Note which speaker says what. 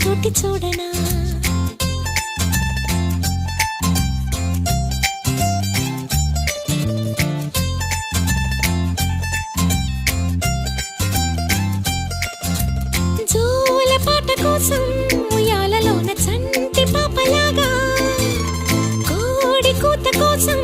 Speaker 1: తోటి చూడనా జోల పాట కోసం ఉయ్యాలలోన చంటి పాపలాగా కోడి కూత కోసం